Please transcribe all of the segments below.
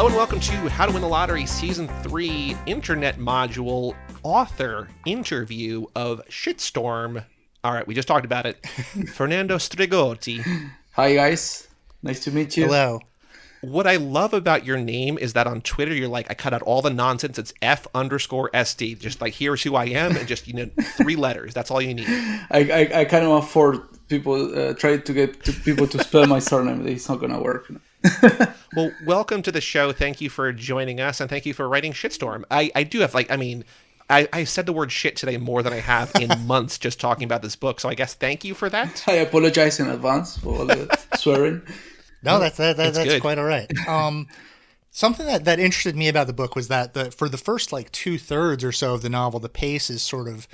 Hello and welcome to How to Win the Lottery Season 3 Internet Module Author Interview of Shitstorm. All right, we just talked about it. Fernando Sdrigotti. Hi guys, nice to meet you. Hello. What I love about your name is that on Twitter you're like, I cut out all the nonsense. It's F_SD. Just like, here's who I am, and just 3 letters. That's all you need. I kind of afford people try to get people to spell my surname. It's not gonna work. Well, welcome to the show. Thank you for joining us, and thank you for writing Shitstorm. I do have I said the word shit today more than I have in months just talking about this book. So I guess thank you for that. I apologize in advance for all the swearing. No, that's good. quite all right. Something that interested me about the book was that for the first 2/3 or so of the novel, the pace is sort of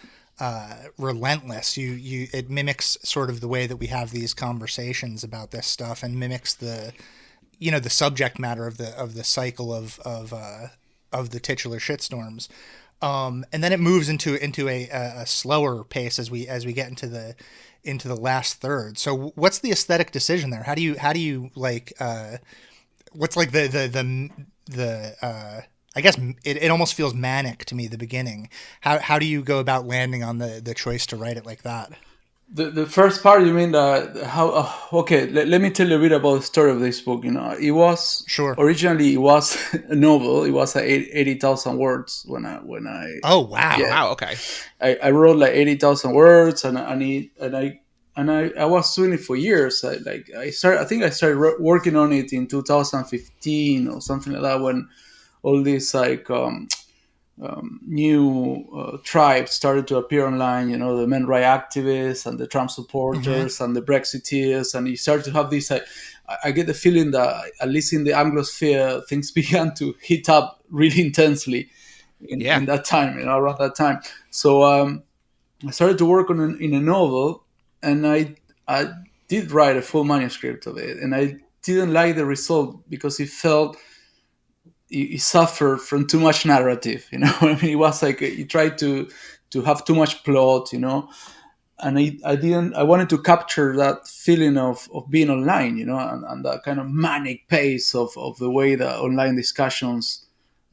relentless. It mimics sort of the way that we have these conversations about this stuff, and mimics the subject matter of the cycle of the titular shitstorms. And then it moves into a slower pace as we get into the last third. So what's the aesthetic decision there? How do you what's I guess it almost feels manic to me, the beginning. How do you go about landing on the choice to write it like that? The first part, you mean how? Okay, let me tell you a bit about the story of this book. It was originally it was a novel. It was 80,000 words when I. Oh wow! Yeah, wow. Okay. I wrote 80,000 words, and I was doing it for years. I started working on it in 2015 or something like that, when all these new tribes started to appear online, the men right activists and the Trump supporters and the Brexiteers, and you start to have this, I get the feeling that at least in the Anglosphere, things began to heat up really intensely in that time, around that time. So I started to work in a novel, and I did write a full manuscript of it, and I didn't like the result because it felt he suffered from too much narrative, it was like he tried to have too much plot, and I wanted to capture that feeling of being online, and that kind of manic pace of the way that online discussions,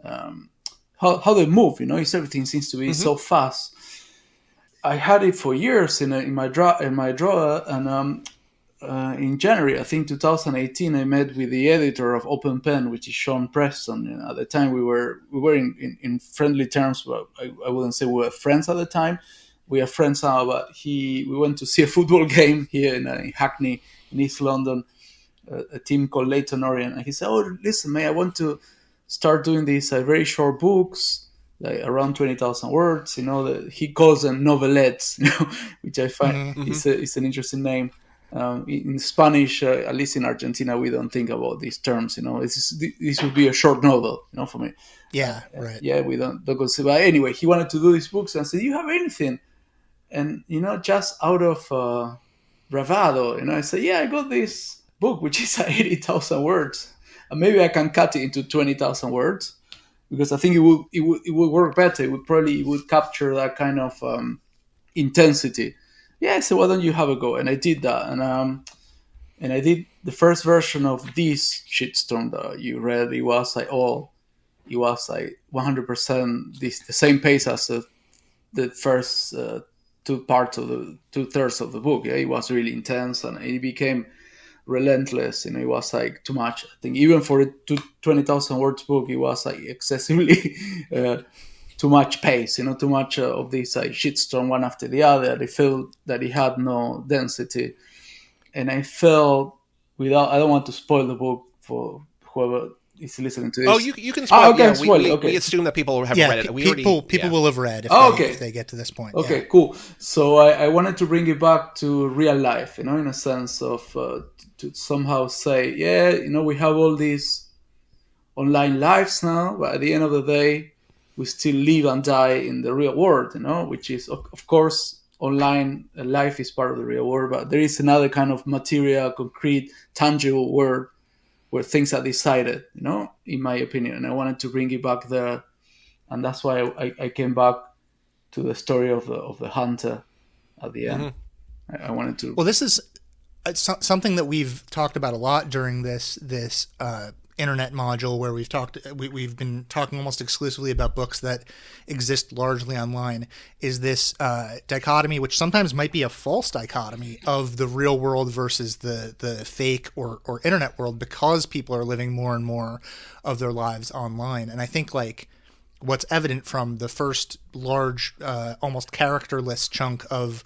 how they move, everything seems to be so fast. I had it for years in my drawer, and in January, I think 2018, I met with the editor of Open Pen, which is Sean Preston. At the time, we were in friendly terms, but I wouldn't say we were friends at the time. We are friends now, but we went to see a football game here in Hackney, in East London, a team called Leyton Orient. And he said, "Oh, listen, mate, I want to start doing these very short books, around 20,000 words. He calls them novelettes, which I find is an interesting name." In Spanish, at least in Argentina, we don't think about these terms. This would be a short novel, for me. Yeah, right. Yeah, we don't consider. But anyway, he wanted to do these books and said, "You have anything?" And just out of bravado, I said, "Yeah, I got this book which is 80,000 words, and maybe I can cut it into 20,000 words because I think it would work better. It would capture that kind of intensity." Yeah, so why don't you have a go? And I did that, and I did the first version of this shitstorm that you read. It was 100% the same pace as the first 2/3 of the book. Yeah, it was really intense, and it became relentless. It was too much. I think even for a 20,000 words book, it was excessively. Too much pace, too much of this shitstorm one after the other. I felt that it had no density, and I felt I don't want to spoil the book for whoever is listening to this. Oh, you can spoil. Okay, spoil it. We assume that people have read it. People will have read if they get to this point. Okay, cool. So I wanted to bring it back to real life, in a sense of to somehow say, we have all these online lives now, but at the end of the day, we still live and die in the real world, which is, of course, online life is part of the real world, but there is another kind of material, concrete, tangible world where things are decided, in my opinion. And I wanted to bring it back there. And that's why I came back to the story of the hunter at the end. I wanted to... Well, this is something that we've talked about a lot during this internet module where we've been talking almost exclusively about books that exist largely online, is this dichotomy, which sometimes might be a false dichotomy, of the real world versus the fake or internet world, because people are living more and more of their lives online. And I think like what's evident from the first large, almost characterless chunk of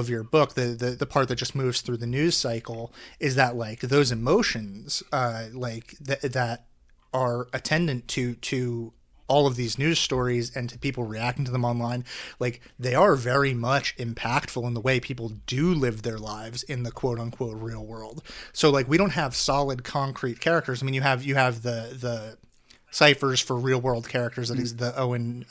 your book, the part that just moves through the news cycle, is that like those emotions that are attendant to all of these news stories and to people reacting to them online, like they are very much impactful in the way people do live their lives in the quote unquote real world. So like we don't have solid concrete characters. I mean, you have the ciphers for real world characters, that is the Owen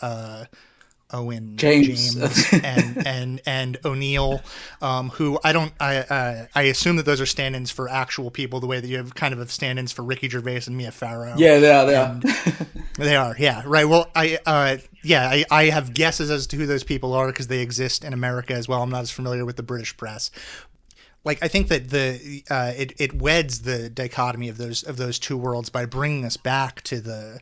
James and O'Neill, who I assume that those are stand-ins for actual people, the way that you have kind of stand-ins for Ricky Gervais and Mia Farrow. Yeah, they are. They are. Yeah, right. Well, I have guesses as to who those people are because they exist in America as well. I'm not as familiar with the British press. Like I think that it weds the dichotomy of those two worlds by bringing us back to the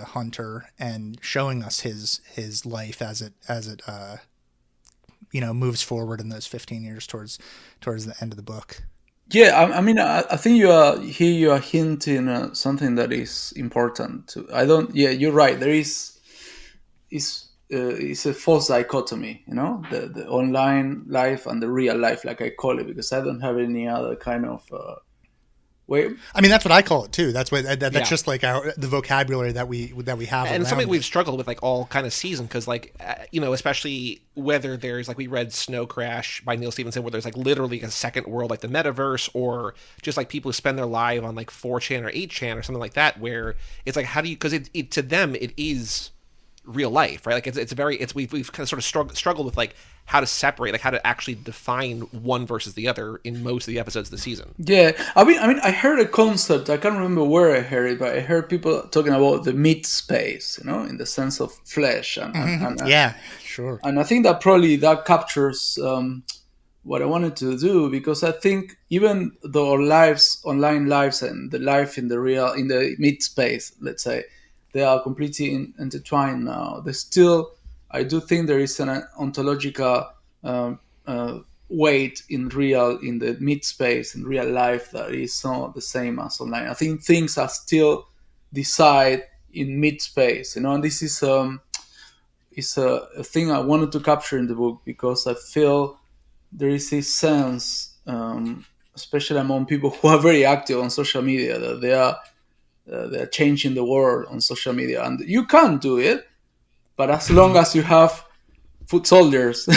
hunter and showing us his life as it moves forward in those 15 years towards the end of the book. Yeah, I mean, I think you are hinting at something that is important. You're right. There is it's a false dichotomy, the online life and the real life, like I call it, because I don't have any other kind of way. I mean, that's what I call it too. That's that's just like the vocabulary that we have, and something we've struggled with like all kind of season, because like especially whether there's like we read Snow Crash by Neil Stephenson, where there's like literally a second world like the metaverse, or just like people who spend their life on like 4chan or 8chan or something like that, where it's like how do you, because it to them it is real life, right? Like we've kind of sort of struggled with like how to separate, like how to actually define one versus the other in most of the episodes of the season. Yeah, I mean, I heard a concept. I can't remember where I heard it, but I heard people talking about the meat space, in the sense of flesh. And yeah, sure. And I think that probably that captures what I wanted to do, because I think even though our lives, online lives, and the life in the meat space, let's say, they are completely intertwined now, I do think there is an ontological weight in the mid space, in real life, that is not the same as online. I think things are still decide in mid space, and this is a thing I wanted to capture in the book, because I feel there is a sense, especially among people who are very active on social media, that they're changing the world on social media, and you can't do it. But as long as you have foot soldiers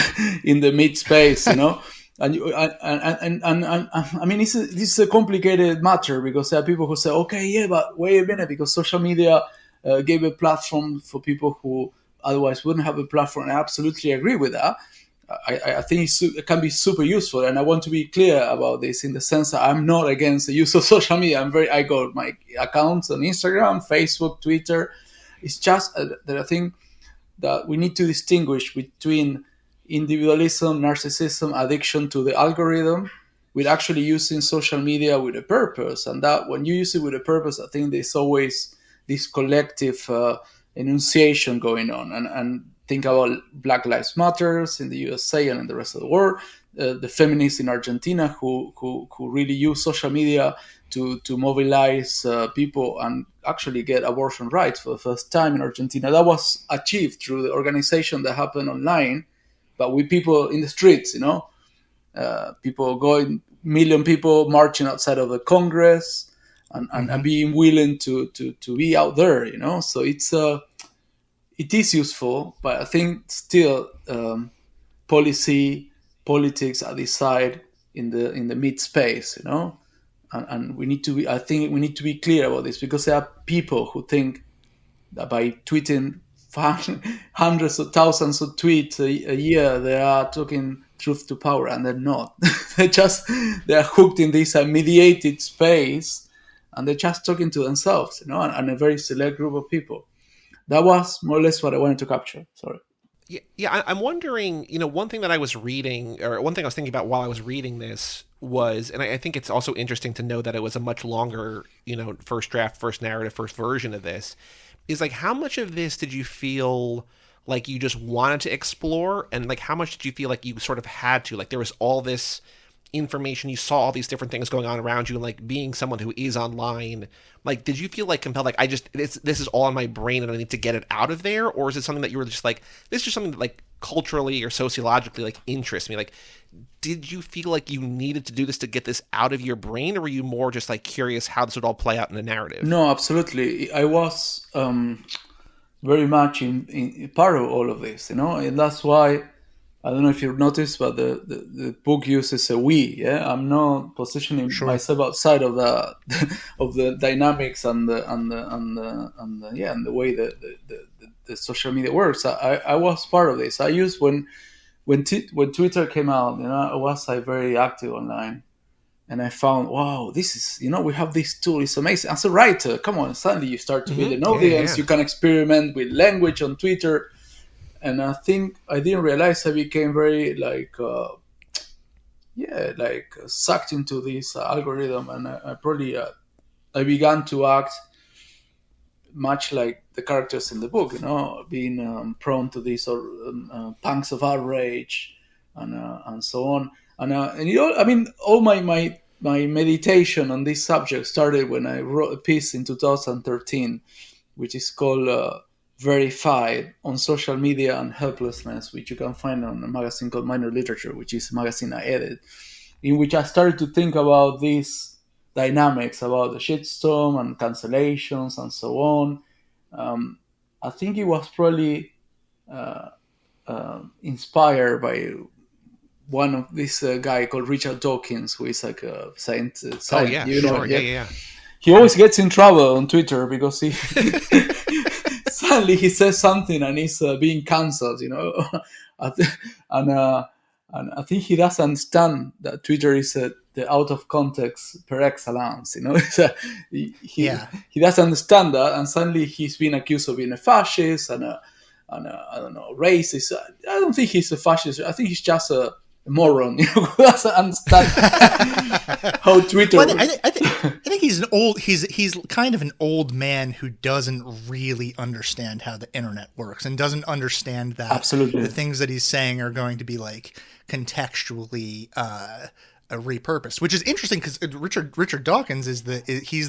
in the mid space, and I mean, this is a complicated matter, because there are people who say, okay, yeah, but wait a minute, because social media gave a platform for people who otherwise wouldn't have a platform. I absolutely agree with that. I think it can be super useful, and I want to be clear about this in the sense that I'm not against the use of social media. I got my accounts on Instagram, Facebook, Twitter. It's just that I think that we need to distinguish between individualism, narcissism, addiction to the algorithm, with actually using social media with a purpose. And that when you use it with a purpose, I think there's always this collective enunciation going on. And think about Black Lives Matters in the USA and in the rest of the world, the feminists in Argentina who really use social media to mobilize people and actually get abortion rights for the first time in Argentina. That was achieved through the organization that happened online, but with people in the streets, people going, million people marching outside of the Congress and being willing to be out there, So it is useful, but I think still politics are decided in the mid space, and we need to be. I think we need to be clear about this, because there are people who think that by tweeting hundreds of thousands of tweets a year, they are talking truth to power, and they're not. they're hooked in this mediated space, and they're just talking to themselves, and a very select group of people. That was more or less what I wanted to capture. Sorry. I'm wondering, one thing that I was reading, or one thing I was thinking about while I was reading this was, and I think it's also interesting to know that it was a much longer, first draft, first narrative, first version of this, is like, how much of this did you feel like you just wanted to explore, and like how much did you feel like you sort of had to, like there was all this information, you saw all these different things going on around you, and like being someone who is online, like did you feel like compelled, like this is all in my brain and I need to get it out of there, or is it something that you were just like, this is just something that like culturally or sociologically like interests me? Like, did you feel like you needed to do this to get this out of your brain, or were you more just like curious how this would all play out in the narrative? No, absolutely. I was very much in part of all of this, and that's why, I don't know if you've noticed, but the book uses a we. Yeah, I'm not positioning myself outside of the of the dynamics and the way the social media works. I was part of this. I used when Twitter came out. I was very active online, and I found, wow, this is, we have this tool. It's amazing. As a writer, come on, suddenly you start to build an audience. You can experiment with language on Twitter. And I think I didn't realize I became very sucked into this algorithm, and I began to act much like the characters in the book, being prone to these pangs of outrage and so on. And all my meditation on this subject started when I wrote a piece in 2013, which is called Verified on Social Media and Helplessness, which you can find on a magazine called Minor Literature, which is a magazine I edit, in which I started to think about these dynamics, about the shitstorm and cancellations and so on. I think it was probably inspired by one of this guy called Richard Dawkins, who is like a scientist. Oh yeah, sure. Yeah. He always gets in trouble on Twitter because he suddenly he says something and he's being cancelled, and I think he doesn't understand that Twitter is the out of context per excellence. He doesn't understand that, and suddenly he's being accused of being a fascist and I don't know, racist. I don't think he's a fascist. I think he's just a moron, who doesn't understand how Twitter. Well, I think he's an old. He's kind of an old man who doesn't really understand how the internet works and doesn't understand that absolutely the things that he's saying are going to be like contextually repurposed, which is interesting because Richard Dawkins he's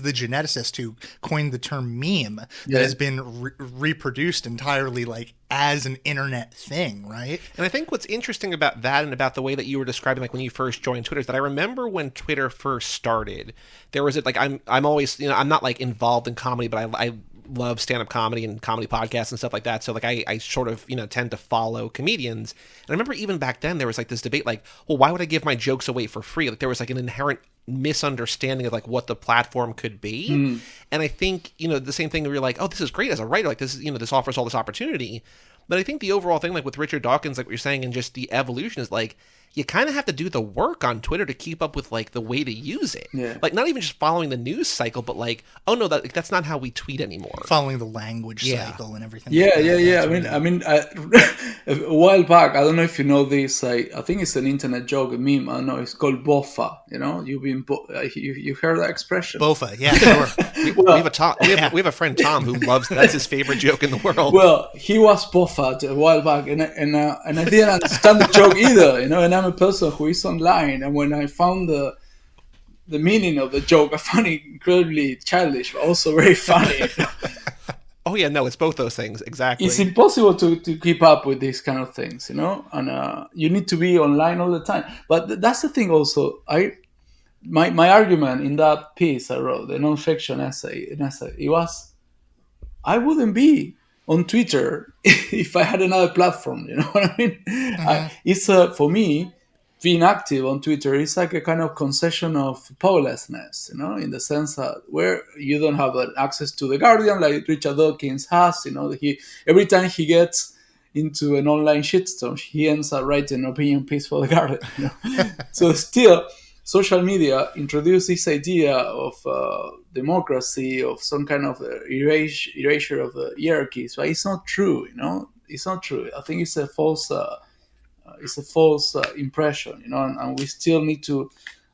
the geneticist who coined the term meme that has been reproduced entirely like as an internet thing, right? And I think what's interesting about that and about the way that you were describing, like when you first joined Twitter, is that I remember when Twitter first started, there was like I'm always, I'm not like involved in comedy, but I love stand-up comedy and comedy podcasts and stuff like that. So like I sort of, tend to follow comedians. And I remember even back then there was like this debate, like, well, why would I give my jokes away for free? Like there was like an inherent misunderstanding of like what the platform could be. And I think, the same thing where you're like, oh, this is great as a writer. Like this is, this offers all this opportunity. But I think the overall thing, like with Richard Dawkins, like what you're saying, and just the evolution is like, you kind of have to do the work on Twitter to keep up with like the way to use it. Yeah. Like not even just following the news cycle, but like, oh no, that's not how we tweet anymore. Following the language cycle and everything. Yeah. A while back, I don't know if you know this. I think it's an internet joke, a meme. I don't know. It's called bofa. You heard that expression? Bofa. Yeah, sure. We have a Tom. We have a friend Tom who loves that's his favorite joke in the world. Well, he was bofa a while back, and I didn't understand the joke either. And I'm a person who is online, and when I found the meaning of the joke, I found it incredibly childish, but also very funny. Oh yeah, no, it's both those things, exactly. It's impossible to keep up with these kind of things, and you need to be online all the time. But that's the thing also. My argument in that piece I wrote, the non-fiction essay, it was, I wouldn't be on Twitter if I had another platform. You know what I mean? Mm-hmm. It's for me, being active on Twitter is like a kind of concession of powerlessness, in the sense that where you don't have access to the Guardian like Richard Dawkins has. Every time he gets into an online shitstorm, he ends up writing an opinion piece for the Guardian. So still, social media introduced this idea of democracy, of some kind of erasure of the hierarchies, but it's not true. it's not true. I think it's a false impression, and we still need to,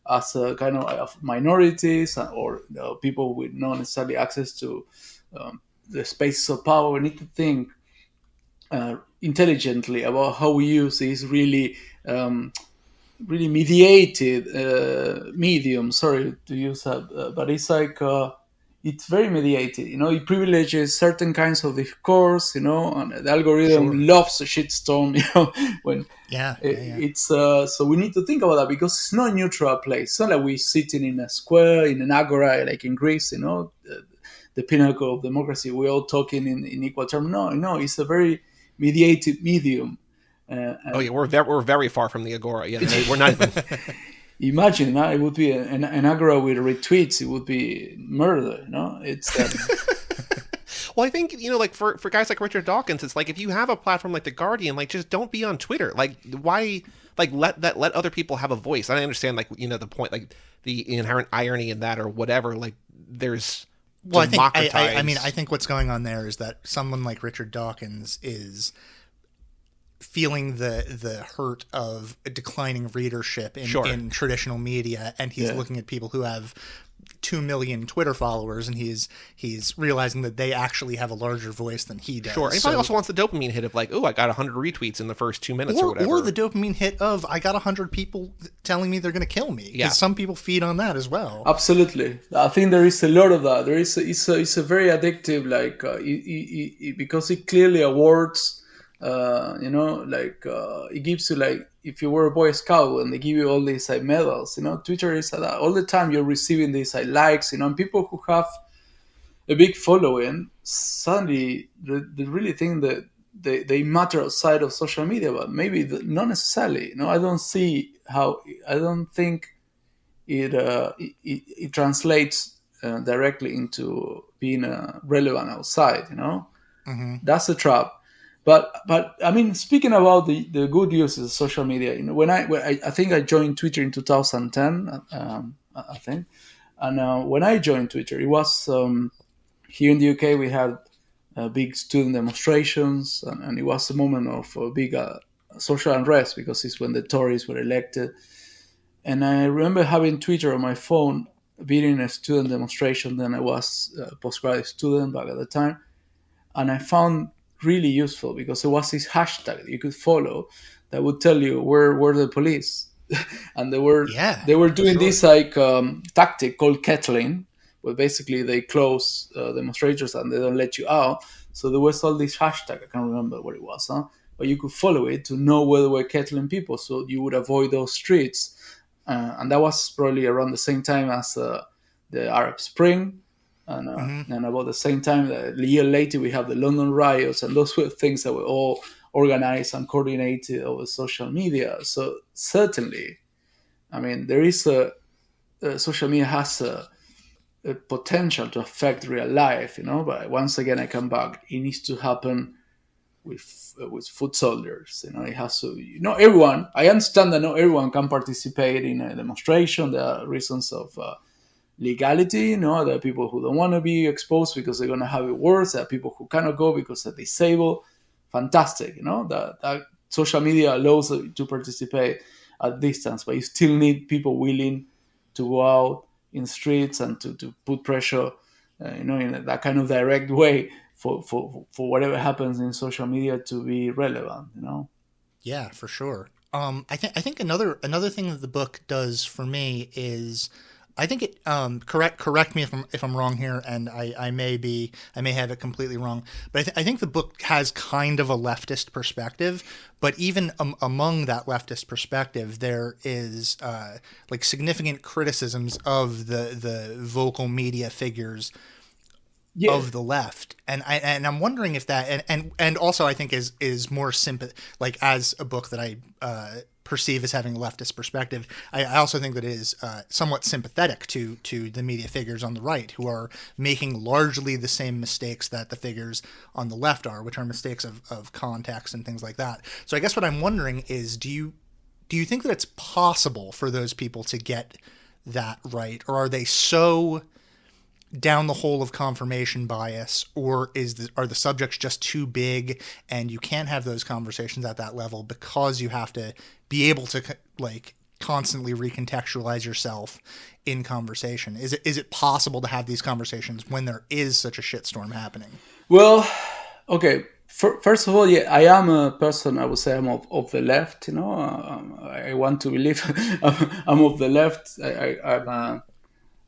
as a kind of minorities or people with not necessarily access to the spaces of power, we need to think intelligently about how we use these really mediated medium. Sorry to use that, but it's like it's very mediated. It privileges certain kinds of discourse. And the algorithm loves a shitstorm. When it's so we need to think about that, because it's not a neutral place. It's not like we're sitting in a square in an agora like in Greece. The pinnacle of democracy. We're all talking in equal terms. No, it's a very mediated medium. We're very far from the agora. Yeah, we're not even. Imagine it would be an agora with retweets. It would be murder. It's. Well, I think like for guys like Richard Dawkins, it's like if you have a platform like The Guardian, like just don't be on Twitter. Like why? Like let other people have a voice. I understand like the point, like the inherent irony in that or whatever. Like there's. Well, I think what's going on there is that someone like Richard Dawkins is feeling the hurt of a declining readership in traditional media, and he's looking at people who have 2 million Twitter followers, and he's realizing that they actually have a larger voice than he does. Sure, and he probably also wants the dopamine hit of like, oh, I got 100 retweets in the first 2 minutes or whatever. Or the dopamine hit of, I got 100 people telling me they're going to kill me. Because some people feed on that as well. Absolutely. I think there is a lot of that. It's a very addictive, like, because it clearly awards, it gives you, like, if you were a Boy Scout and they give you all these like medals, Twitter is that all the time you're receiving these like likes, and people who have a big following suddenly they really think that they matter outside of social media, but maybe not necessarily. I don't think it translates directly into being relevant outside. Mm-hmm. That's a trap. But I mean, speaking about the good uses of social media, when I think I joined Twitter in 2010, I think, and when I joined Twitter, it was here in the UK we had big student demonstrations, and it was a moment of big social unrest, because it's when the Tories were elected, and I remember having Twitter on my phone, being in a student demonstration. Then I was a postgraduate student back at the time, and I found really useful because there was this hashtag that you could follow that would tell you where were the police, and they were doing this like tactic called kettling, where basically they close demonstrators and they don't let you out. So there was all this hashtag, I can't remember what it was, but you could follow it to know where they were kettling people, so you would avoid those streets. And that was probably around the same time as the Arab Spring. And about the same time, a year later, we have the London riots, and those were things that were all organized and coordinated over social media. So certainly, I mean, there is social media has a potential to affect real life, But once again, I come back. It needs to happen with foot soldiers. It has to. Everyone. I understand that not everyone can participate in a demonstration. There are reasons of legality, there are people who don't want to be exposed because they're going to have it worse. There are people who cannot go because they're disabled. Fantastic, that social media allows you to participate at distance, but you still need people willing to go out in streets and to put pressure, in that kind of direct way for whatever happens in social media to be relevant, Yeah, for sure. I think another thing that the book does for me is, I think it correct me if I'm wrong here, and I may have it completely wrong, but I think the book has kind of a leftist perspective. But even among that leftist perspective, there is like significant criticisms of the vocal media figures of the left, and I'm wondering if that and also I think is more like as a book that I perceive as having a leftist perspective. I also think that it is somewhat sympathetic to the media figures on the right, who are making largely the same mistakes that the figures on the left are, which are mistakes of context and things like that. So I guess what I'm wondering is, do you think that it's possible for those people to get that right, or are they so down the hole of confirmation bias, or are the subjects just too big and you can't have those conversations at that level because you have to be able to like constantly recontextualize yourself in conversation? Is it possible to have these conversations when there is such a shitstorm happening? Well, okay. First of all, yeah, I am a person. I would say I'm of the left. I want to believe I'm of the left.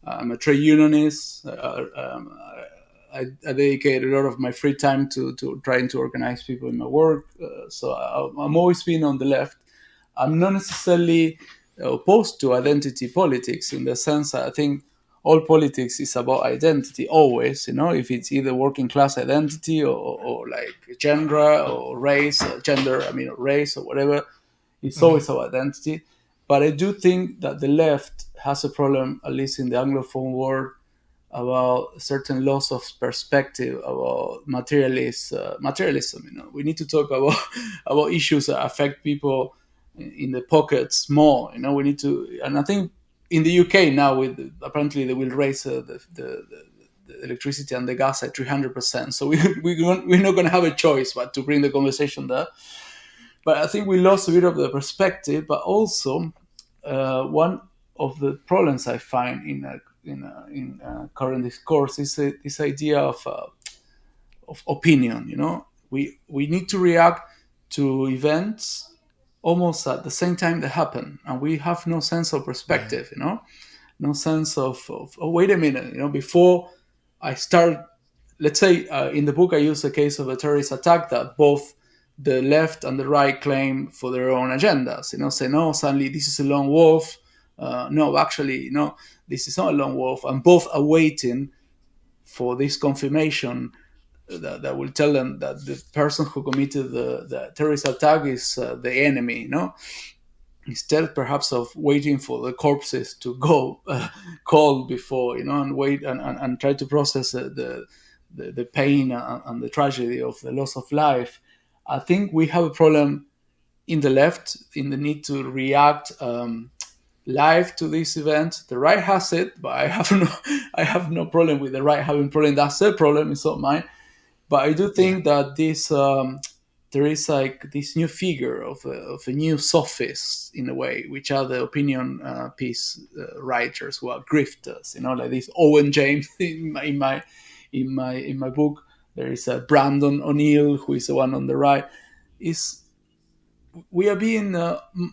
I'm a trade unionist. I dedicate a lot of my free time to trying to organize people in my work. So I'm always been on the left. I'm not necessarily opposed to identity politics in the sense that I think all politics is about identity always, if it's either working class identity or like gender or race, race or whatever, it's always about identity. But I do think that the left has a problem, at least in the Anglophone world, about certain loss of perspective, about materialism. We need to talk about issues that affect people in the pockets more. We need to, and I think in the UK now, apparently they will raise the electricity and the gas at 300%. So we're not going to have a choice but to bring the conversation there. But I think we lost a bit of the perspective. But also, one of the problems I find in current discourse is this idea of opinion. We need to react to events almost at the same time they happen, and we have no sense of perspective. No sense of oh, wait a minute. Before I start, let's say in the book I use the case of a terrorist attack that both the left and the right claim for their own agendas. Say no, suddenly this is a lone wolf. No, actually, this is not a lone wolf, and both are waiting for this confirmation that will tell them that the person who committed the terrorist attack is the enemy, instead perhaps of waiting for the corpses to go cold before, and wait and try to process the pain and the tragedy of the loss of life. I think we have a problem in the left in the need to react live to this event. The right has it, but I have no problem with the right having problem. That's their problem, it's not mine. But I do think that this there is like this new figure of a new sophist in a way, which are the opinion piece writers who are grifters. Like this Owen James in my book. There is Brandon O'Neill, who is the one on the right. We are being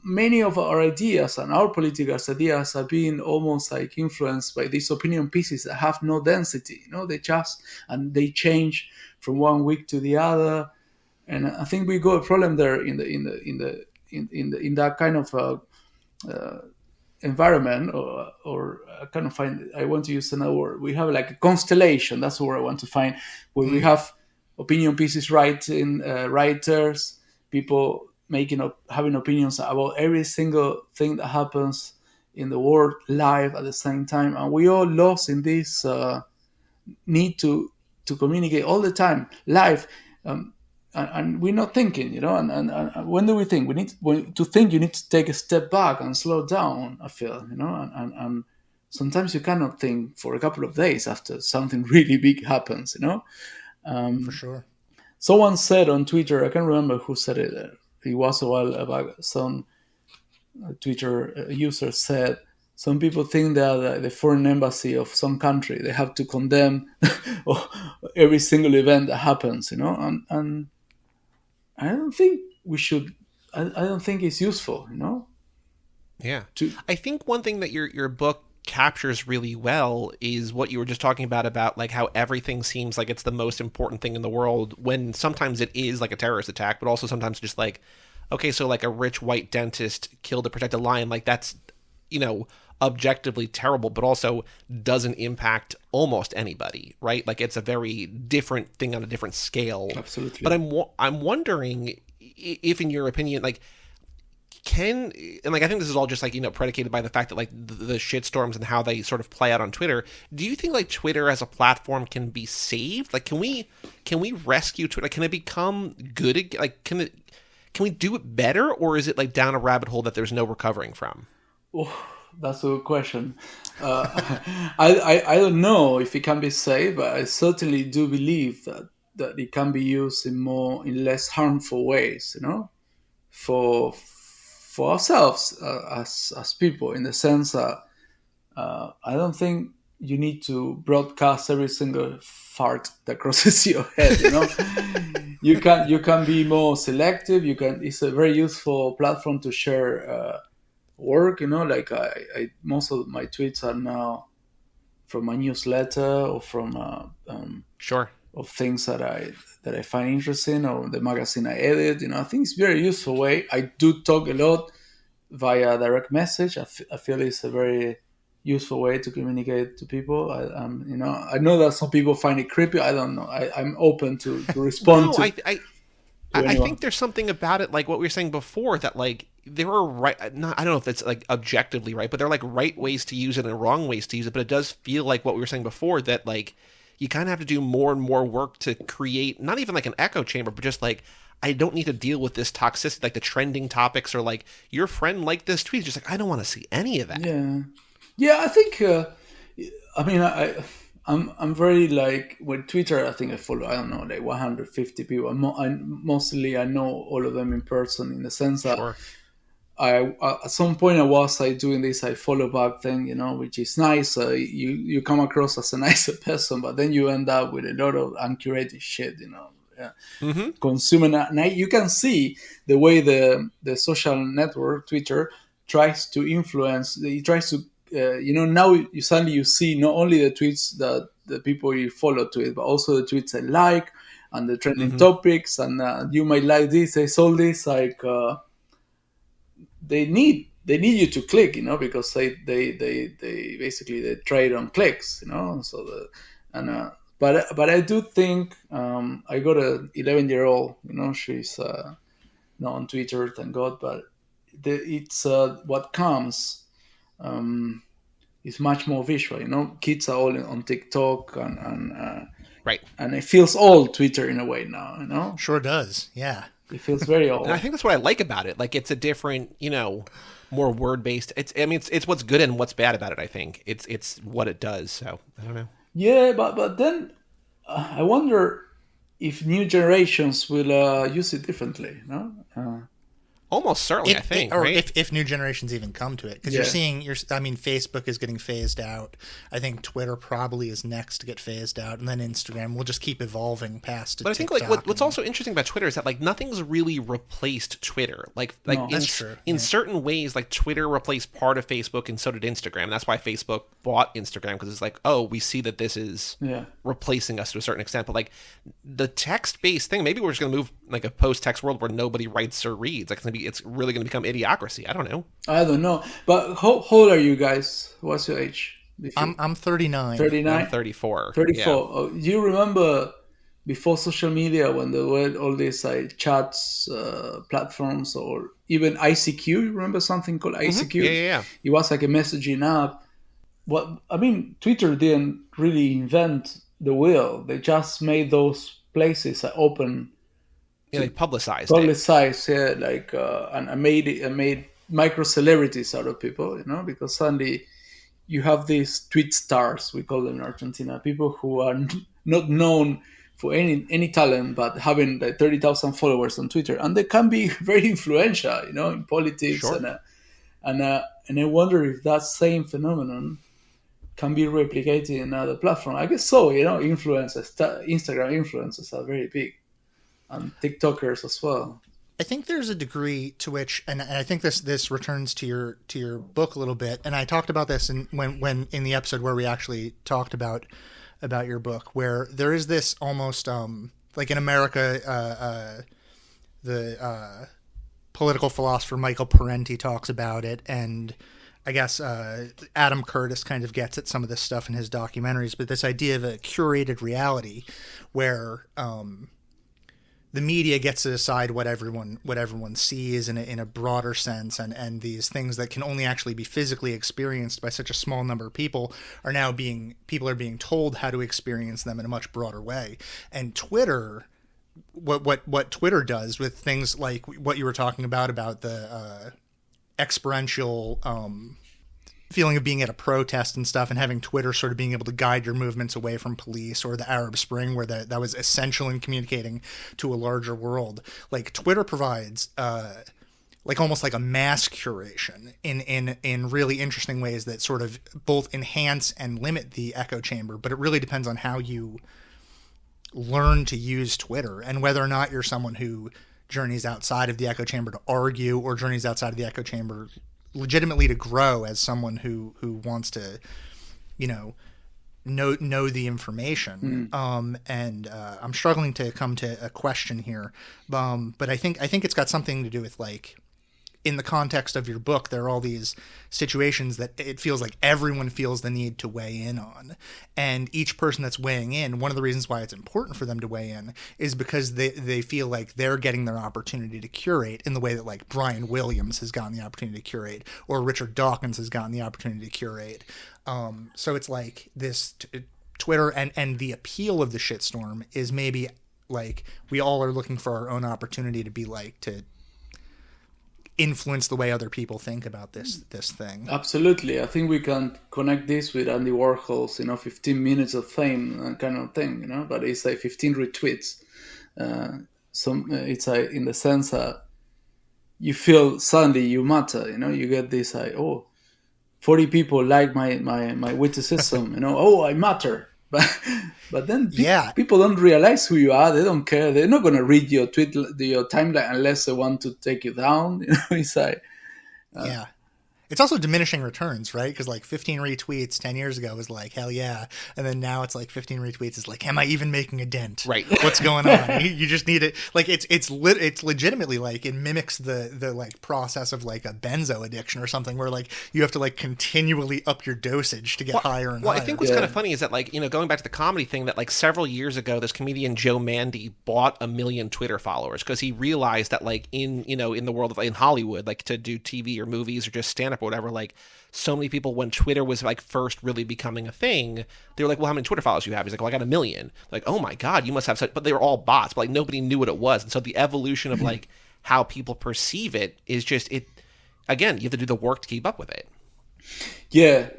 many of our ideas and our political ideas are being almost like influenced by these opinion pieces that have no density. They change from one week to the other, and I think we got a problem there in that kind of environment, or I kind of find I want to use another word. We have like a constellation. That's the word I want to find, where we have opinion pieces writers, people having opinions about every single thing that happens in the world live at the same time, and we all lost in this need to communicate all the time live, and we're not thinking, and when do we think? To think, you need to take a step back and slow down, I feel, and sometimes you cannot think for a couple of days after something really big happens, For sure. Someone said on Twitter, I can't remember who said it, it was a while back, some Twitter user said, some people think that the foreign embassy of some country, they have to condemn every single event that happens, and I don't think we should. I don't think it's useful, Yeah. I think one thing that your book captures really well is what you were just talking about like how everything seems like it's the most important thing in the world, when sometimes it is like a terrorist attack, but also sometimes just like, okay, so like a rich white dentist killed a protected lion, like that's, objectively terrible, but also doesn't impact almost anybody, right? Like it's a very different thing on a different scale. Absolutely. But I'm wondering if, in your opinion, like I think this is all just like, predicated by the fact that like the shitstorms and how they sort of play out on Twitter. Do you think like Twitter as a platform can be saved? Like, can we rescue Twitter? Like, can it become good again? Like, can we do it better, or is it like down a rabbit hole that there's no recovering from? Oh, That's a good question. I don't know if it can be safe, but I certainly do believe that it can be used in less harmful ways. For ourselves as people, in the sense that I don't think you need to broadcast every single fart that crosses your head. You can be more selective. It's a very useful platform to share work. Like most of my tweets are now from my newsletter or from Sure. of things that I find interesting, or the magazine I edit. I think it's a very useful way. I do talk a lot via direct message. I feel it's a very useful way to communicate to people. I know that some people find it creepy. I don't know. I'm open to respond No, to. I think there's something about it, like what we were saying before, that like there are right. Not, I don't know if it's like objectively right, but there are like right ways to use it and wrong ways to use it. But it does feel like what we were saying before, that like you kind of have to do more and more work to create not even like an echo chamber, but just like, I don't need to deal with this toxicity, like the trending topics, or like your friend liked this tweet. Just like, I don't want to see any of that. Yeah. I think. I mean, I'm very like with Twitter. I think I follow, I don't know, like 150 people. Mostly I know all of them in person, in the sense that Sure. I at some point I was doing this I follow back thing, which is nice. You come across as a nicer person, but then you end up with a lot of uncurated shit, Yeah. Mm-hmm. Consuming. And you can see the way the social network Twitter tries to influence. It tries to now you suddenly see not only the tweets that the people you follow tweet, but also the tweets I like and the trending topics. And you might like this. They sold this like. They need you to click, because they basically they trade on clicks, So but I do think I got a 11-year-old, she's not on Twitter, thank God, but it's what comes is much more visual, Kids are all on TikTok and Right. and it feels old Twitter in a way now, Sure does. Yeah. It feels very old. And I think that's what I like about it. Like, it's a different, more word based. It's what's good and what's bad about it. I think it's what it does. So I don't know. Yeah, but then I wonder if new generations will use it differently. No, Almost certainly, I think, right? if new generations even come to it, because I mean, Facebook is getting phased out. I think Twitter probably is next to get phased out, and then Instagram will just keep evolving past. But I think like what's also interesting about Twitter is that like nothing's really replaced Twitter. Like No. in, in certain ways, like Twitter replaced part of Facebook, and so did Instagram. That's why Facebook bought Instagram, because it's like, oh, we see that this is replacing us to a certain extent. But like the text-based thing, maybe we're just going to move like a post-text world where nobody writes or reads. Like it's really going to become idiocracy. I don't know. But how old are you guys? What's your age? I'm 39. 39? I'm 34. 34. Yeah. Oh, do you remember before social media, when there were all these chats platforms, or even ICQ? You remember something called ICQ? Yeah. It was like a messaging app. Twitter didn't really invent the wheel. They just made those places open. Yeah, they publicized it. And I made micro celebrities out of people, because suddenly you have these tweet stars, we call them in Argentina, people who are not known for any talent, but having like 30,000 followers on Twitter, and they can be very influential, in politics. Sure. And I wonder if that same phenomenon can be replicated in other platforms. I guess so. Influencers, Instagram influencers are very big. And TikTokers as well. I think there's a degree to which, and I think this returns to your book a little bit, and I talked about this when in the episode where we actually talked about your book, where there is this almost like in America, the political philosopher Michael Parenti talks about it, and I guess Adam Curtis kind of gets at some of this stuff in his documentaries, but this idea of a curated reality where the media gets to decide what everyone sees in a broader sense, and these things that can only actually be physically experienced by such a small number of people are being told how to experience them in a much broader way. And Twitter, what Twitter does with things like what you were talking about the experiential feeling of being at a protest and stuff, and having Twitter sort of being able to guide your movements away from police, or the Arab Spring, where that was essential in communicating to a larger world. Like Twitter provides like almost like a mass curation in really interesting ways that sort of both enhance and limit the echo chamber. But it really depends on how you learn to use Twitter, and whether or not you're someone who journeys outside of the echo chamber to argue, or journeys outside of the echo chamber legitimately to grow as someone who wants to, know the information. And I'm struggling to come to a question here, but I think it's got something to do with, like, in the context of your book, there are all these situations that it feels like everyone feels the need to weigh in on. And each person that's weighing in, one of the reasons why it's important for them to weigh in is because they feel like they're getting their opportunity to curate in the way that, like, Brian Williams has gotten the opportunity to curate, or Richard Dawkins has gotten the opportunity to curate. So it's like this Twitter and the appeal of the shitstorm is maybe like we all are looking for our own opportunity to be like, to influence the way other people think about this thing. Absolutely. I think we can connect this with Andy Warhol's 15 minutes of fame kind of thing, but it's like 15 retweets. It's like, in the sense that you feel suddenly you matter, you get this like, 40 people like my witticism, I matter. But then people don't realize who you are. They don't care. They're not going to read your tweet, your timeline, unless they want to take you down. It's like, It's also diminishing returns, right? Because like 15 retweets 10 years ago was like, hell yeah. And then now it's like 15 retweets is like, am I even making a dent? Right. What's going on? You just need it. Like it's legitimately like it mimics the like process of like a benzo addiction or something, where like you have to like continually up your dosage to get higher and higher. I think what's kind of funny is that, like, going back to the comedy thing, that like several years ago, this comedian Joe Mandy bought 1 million Twitter followers because he realized that, like, in the world of, in Hollywood, like, to do TV or movies or just stand up or whatever, like, so many people, when Twitter was like first really becoming a thing, they were like, well, how many Twitter followers do you have? He's like, well, I got 1 million. Like, oh my God, you must have such, but they were all bots, but like nobody knew what it was. And so the evolution of like how people perceive it is just, it, again, you have to do the work to keep up with it. Yeah,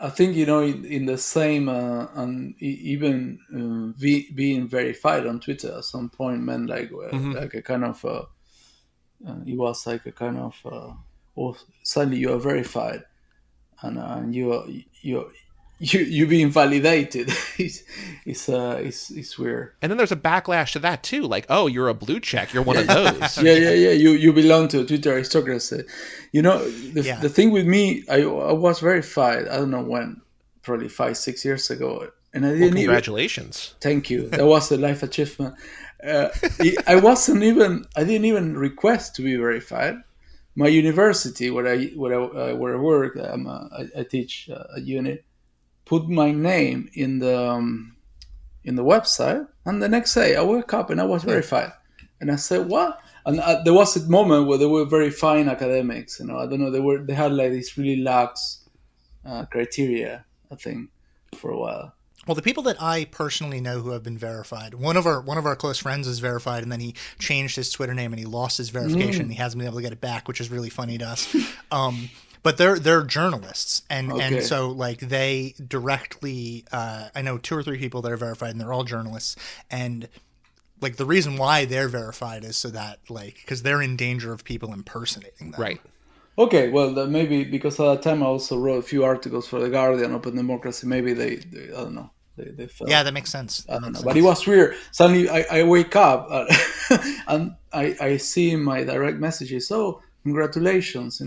I think, in the same, and even being verified on Twitter at some point meant like, like a kind of, it was like a kind of, suddenly you are verified, and you being validated. It's weird. And then there's a backlash to that too, like, oh, you're a blue check, you're one of those. yeah. You belong to Twitter aristocracy. The thing with me, I was verified. I don't know when, probably 5-6 years ago, and I didn't. Congratulations! Thank you. That was a life achievement. I didn't even request to be verified. My university, where I work, I teach a unit, put my name in the website, and the next day I woke up and I was verified, and I said, what? And there was a moment where they were verifying academics. I don't know, they had like this really lax criteria, I think, for a while. Well, the people that I personally know who have been verified, one of our close friends is verified, and then he changed his Twitter name and he lost his verification. And he hasn't been able to get it back, which is really funny to us. But they're journalists, and so like they directly, I know 2 or 3 people that are verified, and they're all journalists, and like the reason why they're verified is so that, like, because they're in danger of people impersonating them. Right. Okay, well, maybe because at that time I also wrote a few articles for The Guardian, Open Democracy. Maybe they I don't know. They felt, yeah, that makes sense. I don't know. But it was weird. Suddenly I wake up and I see in my direct messages, oh, congratulations,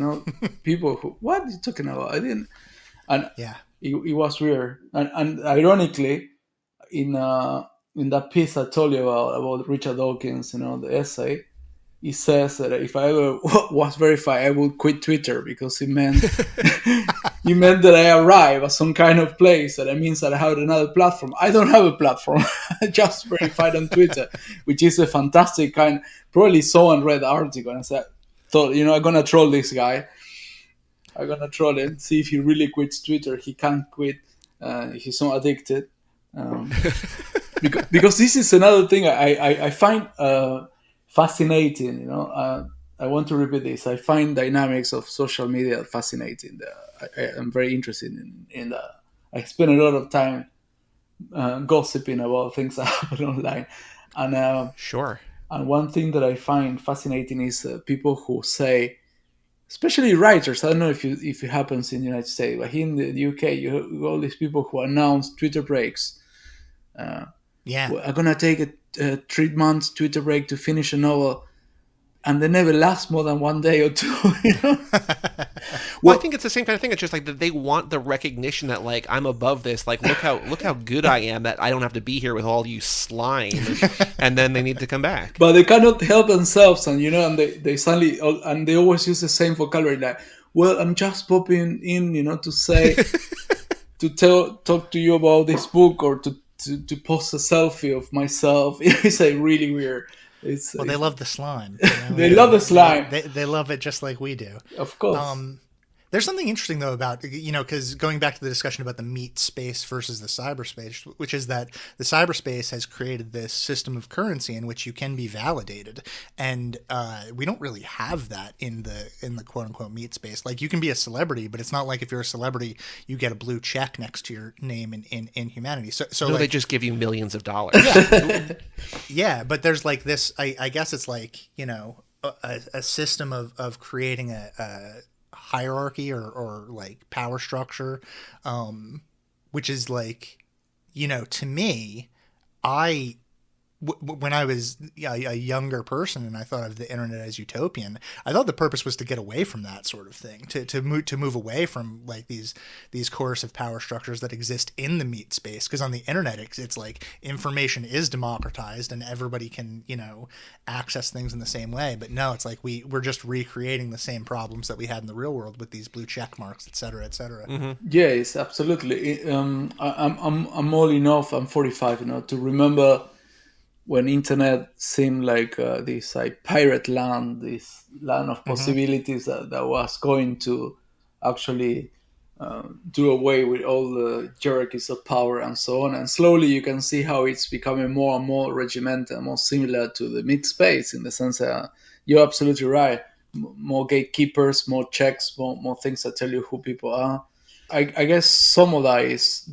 people who, what are you talking about? I didn't. And it was weird. And ironically, in that piece I told you about Richard Dawkins, the essay, he says that if I ever was verified, I would quit Twitter, because it meant that I arrive at some kind of place, that it means that I have another platform. I don't have a platform. I just verified on Twitter, which is a fantastic kind. Probably someone read the article and thought, I'm going to troll this guy. I'm going to troll him, see if he really quits Twitter. He can't quit. He's so addicted. Because this is another thing I find fascinating. I want to repeat this. I find dynamics of social media fascinating. I'm very interested in that. I spend a lot of time gossiping about things that happen online, and Sure. and one thing that I find fascinating is people who say, especially writers. I don't know if it happens in the United States, but here in the UK, you have all these people who announce Twitter breaks. Yeah. I'm gonna take a 3 months Twitter break to finish a novel, and they never last more than 1 day or two. You know? Well, I think it's the same kind of thing. It's just like that they want the recognition that like I'm above this. Like look how good I am that I don't have to be here with all you slime, and then they need to come back. But they cannot help themselves, and and they suddenly and they always use the same vocabulary like, "Well, I'm just popping in, to say, talk to you about this book, or to post a selfie of myself." It's like really weird. They love the slime. They love the slime. They love it just like we do. Of course. There's something interesting, though, about, because going back to the discussion about the meat space versus the cyberspace, which is that the cyberspace has created this system of currency in which you can be validated. And we don't really have that in the quote unquote meat space. Like, you can be a celebrity, but it's not like if you're a celebrity, you get a blue check next to your name in humanity. So no, they just give you millions of dollars. Yeah. Yeah, but there's like this, I guess it's like, a system of creating a hierarchy or like power structure, which is like, to me, when I was a younger person and I thought of the internet as utopian, I thought the purpose was to get away from that sort of thing, to move away from like these coercive power structures that exist in the meat space. Because on the internet, it's like information is democratized and everybody can access things in the same way. But no, it's like we're just recreating the same problems that we had in the real world with these blue check marks, et cetera, et cetera. Mm-hmm. Yes, absolutely. I'm old enough. I'm 45, to remember when internet seemed like this pirate land, this land of possibilities that was going to actually do away with all the hierarchies of power and so on. And slowly you can see how it's becoming more and more regimented, more similar to the mid space, in the sense that you're absolutely right. More gatekeepers, more checks, more things that tell you who people are. I guess some of that is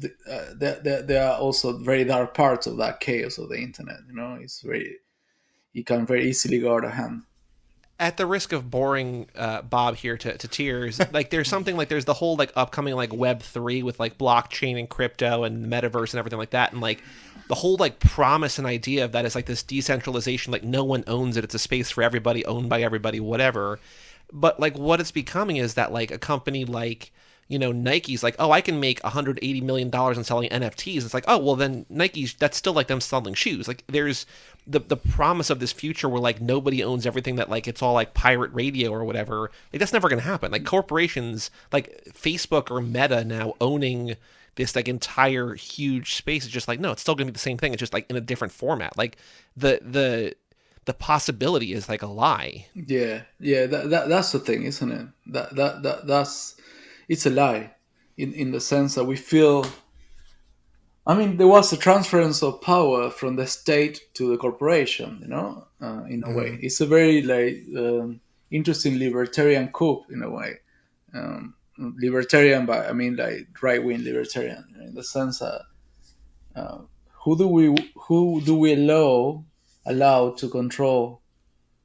there are also very dark parts of that chaos of the internet. It can very easily go out of hand. At the risk of boring Bob here to tears, like there's something like there's the whole like upcoming like Web3 with like blockchain and crypto and metaverse and everything like that, and like the whole like promise and idea of that is like this decentralization, like no one owns it, it's a space for everybody, owned by everybody, whatever. But like what it's becoming is that like a company like Nike's like, oh, I can make $180 million in selling NFTs. It's like, oh, well then Nike's, that's still like them selling shoes. Like there's the promise of this future where like nobody owns everything, that like it's all like pirate radio or whatever. Like that's never going to happen. Like corporations like Facebook or Meta now owning this like entire huge space is just like, no, it's still going to be the same thing. It's just like in a different format. Like the possibility is like a lie. Yeah. That's the thing, isn't it? That's it's a lie, in the sense that we feel. I mean, there was a transference of power from the state to the corporation, in a way. It's a very interesting libertarian coup, in a way. Libertarian, but I mean like right-wing libertarian, in the sense that who do we allow to control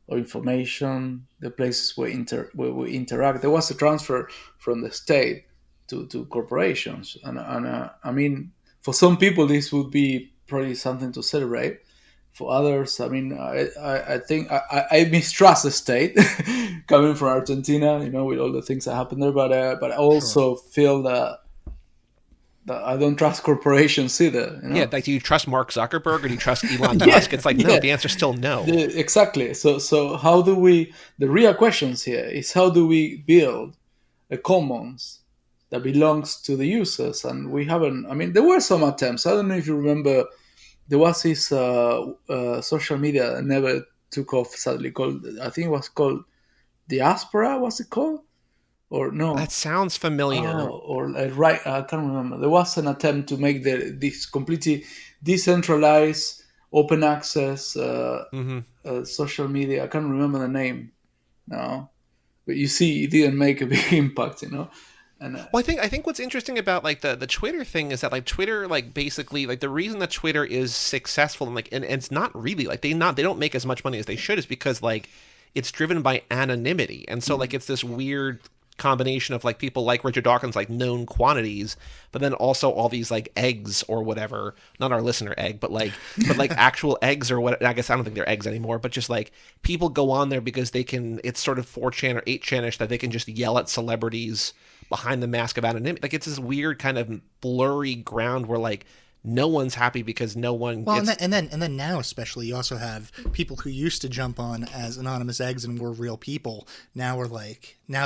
our information, the places where we interact. There was a transfer from the state to corporations, and I mean, for some people this would be probably something to celebrate. For others, I mean, I think I mistrust the state coming from Argentina, with all the things that happen there. But I also feel that I don't trust corporations either. Yeah, like do you trust Mark Zuckerberg or do you trust Elon Musk? It's like no. The answer's still no. Exactly. So how do we? The real questions here is how do we build a commons that belongs to the users? And we haven't. I mean, there were some attempts. I don't know if you remember. There was this social media that never took off, sadly, called, I think it was called Diaspora, was it called? Or no? That sounds familiar. Right, I can't remember. There was an attempt to make this completely decentralized, open access social media. I can't remember the name. No, but you see, it didn't make a big impact, And Well, I think what's interesting about like the Twitter thing is that like Twitter like basically like the reason that Twitter is successful and it's not really like they don't make as much money as they should is because like it's driven by anonymity, and so like it's this weird combination of like people like Richard Dawkins, like known quantities, but then also all these like eggs or whatever, not our listener egg, but like actual eggs or what. I guess I don't think they're eggs anymore, but just like people go on there because they can. It's sort of 4chan or 8chanish that they can just yell at celebrities behind the mask of anonymity. Like it's this weird kind of blurry ground where like no one's happy because no one gets... and then now especially you also have people who used to jump on as anonymous eggs and were real people. Now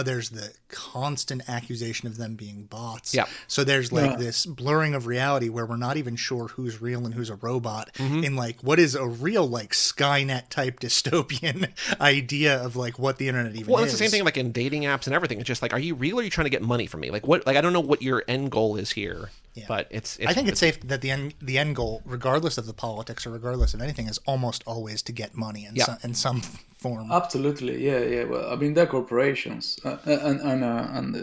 there's the constant accusation of them being bots. Yeah. So there's like this blurring of reality where we're not even sure who's real and who's a robot. In like what is a real like Skynet type dystopian idea of like what the internet even is. Well, it's the same thing like in dating apps and everything. It's just like, are you real or are you trying to get money from me? Like what? Like I don't know what your end goal is here. Yeah. But it's I think it's safe that the end goal, regardless of the politics or regardless of anything, is almost always to get money in some form. Absolutely, yeah. Well, I mean, they're corporations, and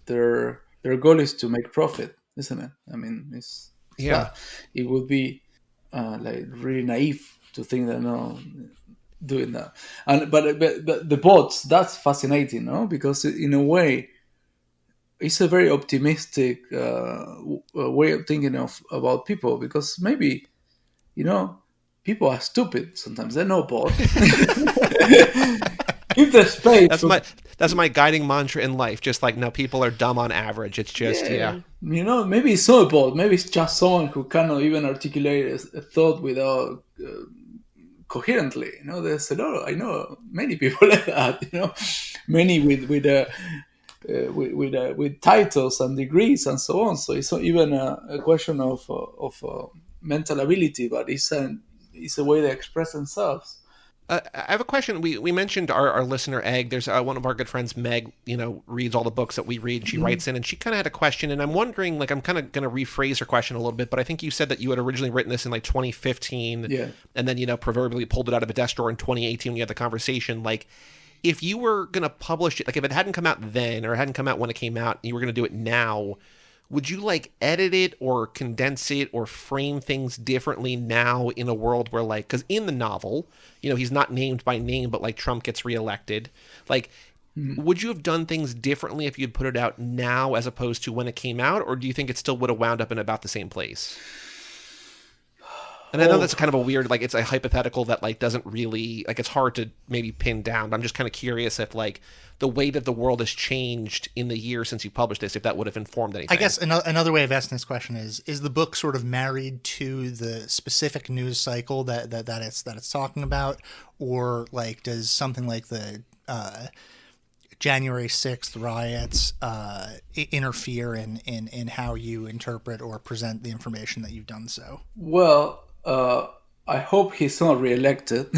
their goal is to make profit, isn't it? I mean, it would be like really naive to think that doing that. And but the bots, that's fascinating, no? Because in a way, it's a very optimistic way of thinking about people, because maybe, people are stupid sometimes. They're no bots. Give the space. That's my guiding mantra in life. Just like, no, people are dumb on average. It's just, maybe it's not a bot. Maybe it's just someone who cannot even articulate a thought without coherently. There's a lot. I know many people like that. Many with titles and degrees and so on. So it's not even a question of mental ability, but it's a way they express themselves. I have a question. We mentioned our listener Egg. There's one of our good friends, Meg, reads all the books that we read. She writes in, and she kind of had a question, and I'm wondering, like, I'm kind of going to rephrase her question a little bit, but I think you said that you had originally written this in like 2015, and then, proverbially pulled it out of a desk drawer in 2018 when you had the conversation. Like, if you were going to publish it, like if it hadn't come out then or it hadn't come out when it came out and you were going to do it now, would you like edit it or condense it or frame things differently now in a world where like, because in the novel, he's not named by name, but like Trump gets reelected. Like, would you have done things differently if you'd put it out now as opposed to when it came out? Or do you think it still would have wound up in about the same place? And I know that's kind of a weird, like, it's a hypothetical that, like, doesn't really, like, it's hard to maybe pin down. But I'm just kind of curious if, like, the way that the world has changed in the year since you published this, if that would have informed anything. I guess another way of asking this question is the book sort of married to the specific news cycle that it's talking about? Or, like, does something like the January 6th riots interfere in how you interpret or present the information that you've done so? Well... I hope he's not reelected,